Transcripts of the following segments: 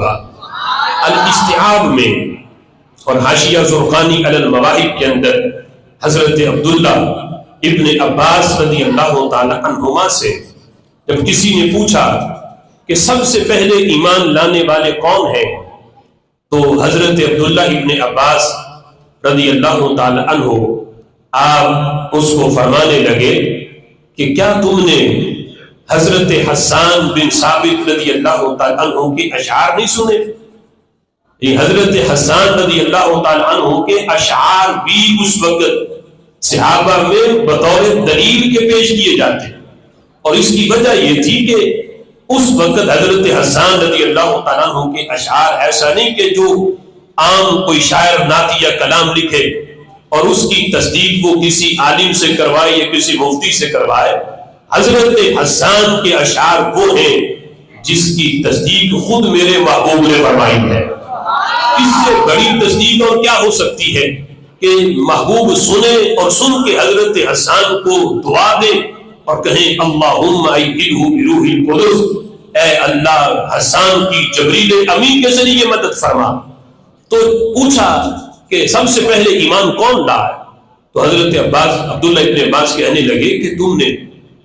الاستیعاب میں اور حاشیہ زرقانی علی المواہب کے اندر حضرت عبداللہ ابن عباس رضی اللہ تعالی عنہما سے جب کسی نے پوچھا کہ سب سے پہلے ایمان لانے والے کون ہیں، تو حضرت عبداللہ ابن عباس رضی اللہ تعالی عنہ آپ اس کو فرمانے لگے کہ کیا تم نے حضرت حسان بن ثابت رضی اللہ تعالی عنہ کے اشعار نہیں سنے؟ یہ حضرت حسان رضی اللہ تعالی عنہ کے اشعار بھی اس وقت صحابہ میں بطور دلیل کے پیش کیے جاتے، اور اس کی وجہ یہ تھی کہ اس وقت حضرت حسان رضی اللہ تعالیٰ عنہ کے اشعار ایسا نہیں کہ جو عام کوئی شاعر نعتیہ کلام لکھے اور اس کی تصدیق وہ کسی عالم سے کروائے یا کسی مفتی سے کروائے۔ حضرت حسان کے اشعار وہ ہیں جس کی تصدیق خود میرے محبوب نے فرمائی ہے۔ اس سے بڑی تصدیق اور کیا ہو سکتی ہے کہ محبوب سنے اور سن کے حضرت حسان کو دعا دے اور کہیں اللہم ایدہ بروح القدس، اے اللہ حسان کی جبریل امین کے ذریعے مدد فرما۔ تو پوچھا کہ سب سے پہلے ایمان کون لا ہے؟ تو حضرت عبداللہ ابن عباس کہنے لگے کہ تم نے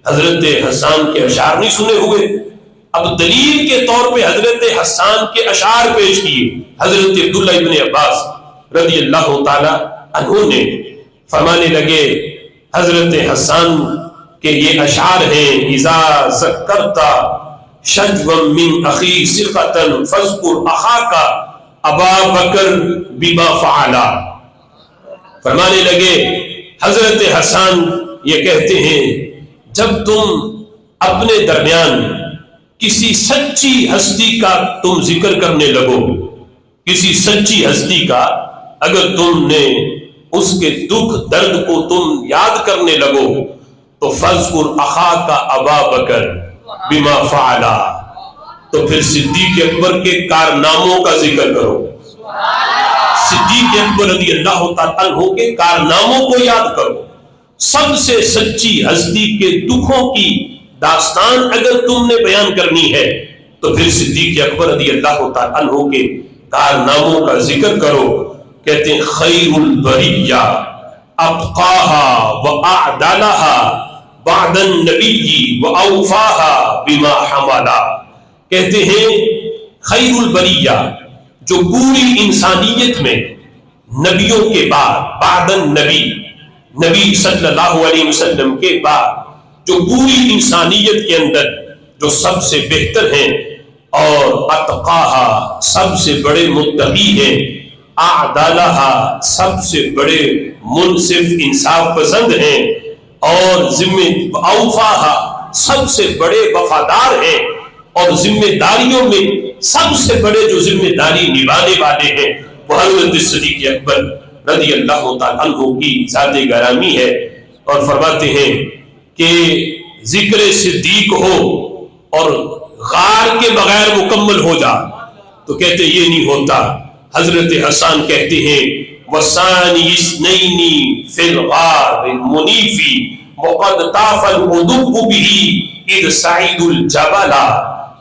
حضرت حسان کے اشعار نہیں سنے ہوئے؟ اب دلیل کے طور پہ حضرت حسان کے اشعار پیش کیے۔ حضرت عبداللہ ابن عباس رضی اللہ تعالی عنہ نے فرمانے لگے حضرت حسان کہ یہ اشعار ہیں اذا ذکرت شجوا من اخی ثقۃ فاذکر اخاک ابا بکر بما فعلا۔ فرمانے لگے حضرت حسان یہ کہتے ہیں جب تم اپنے درمیان کسی سچی ہستی کا تم ذکر کرنے لگو، کسی سچی ہستی کا اگر تم نے اس کے دکھ درد کو تم یاد کرنے لگو تو فذکر اخاک ابا بکر بما فعلا، تو پھر صدیق اکبر کے کارناموں کا ذکر کرو۔ صدیق اکبر رضی اللہ تعالیٰ عنہ کے کارناموں کو یاد کرو۔ سب سے سچی ہستی کے دکھوں کی داستان اگر تم نے بیان کرنی ہے تو پھر صدیق اکبر رضی اللہ تعالیٰ عنہ کے کارناموں کا ذکر کرو۔ کہتے ہیں خیر البریہ ابقاها واعدلها بعد النبی واوفاها بما حملا۔ کہتے ہیں خیر البریہ جو پوری انسانیت میں نبیوں کے بعد النبی نبی صلی اللہ علیہ وسلم کے بعد جو پوری انسانیت کے اندر جو سب سے بہتر ہیں اور اتقاها سب سے بڑے متقی ہیں، اعدلها سب سے بڑے منصف انصاف پسند ہیں، اور اوفاها سب سے بڑے وفادار ہیں، اور ذمہ داریوں میں سب سے بڑے جو ذمہ داری نبھانے والے ہیں وہ حضرت صدیق اکبر رضی اللہ تعالیٰ عنہ کی ذات گرامی ہے۔ اور فرماتے ہیں کہ ذکر صدیق ہو اور غار کے بغیر مکمل ہو جا تو کہتے یہ نہیں ہوتا۔ حضرت حسان کہتے ہیں وَثَانِيَ اثْنَيْنِ فِي الْغَارِ الْمُنِيفِ وَقَدْ طَافَ الْغُدُوُّ بِهِ اِذْ صَعِدُ الْجَبَلَ۔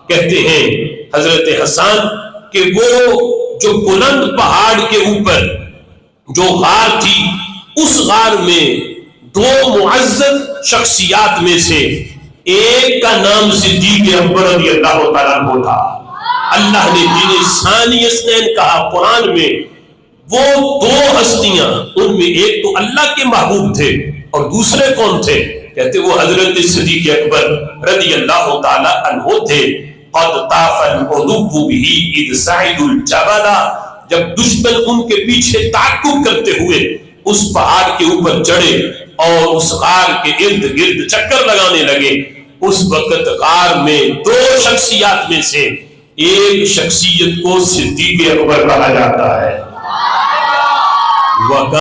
کہتے ہیں حضرت حسان کہ وہ جو بلند پہاڑ کے اوپر جو غار تھی، اس غار میں دو معزز شخصیات میں سے ایک کا نام صدیق اکبر رضی اللہ تعالیٰ عنہ تھا۔ اللہ نے جنہیں ثانی اثنین کہا قرآن میں، وہ دو ہستیاں، ان میں ایک تو اللہ کے محبوب تھے اور دوسرے کون تھے؟ کہتے وہ حضرت صدیق اکبر رضی اللہ تعالیٰ عنہ تھے۔ قد طاف العدو به اذ صعد الجبل، جب دشمن ان کے پیچھے تعقب کرتے ہوئے اس پہاڑ کے اوپر چڑھے اور اس غار کے ارد گرد چکر لگانے لگے، اس وقت غار میں دو شخصیات میں سے ایک شخصیت کو صدیق اکبر کہا جاتا ہے۔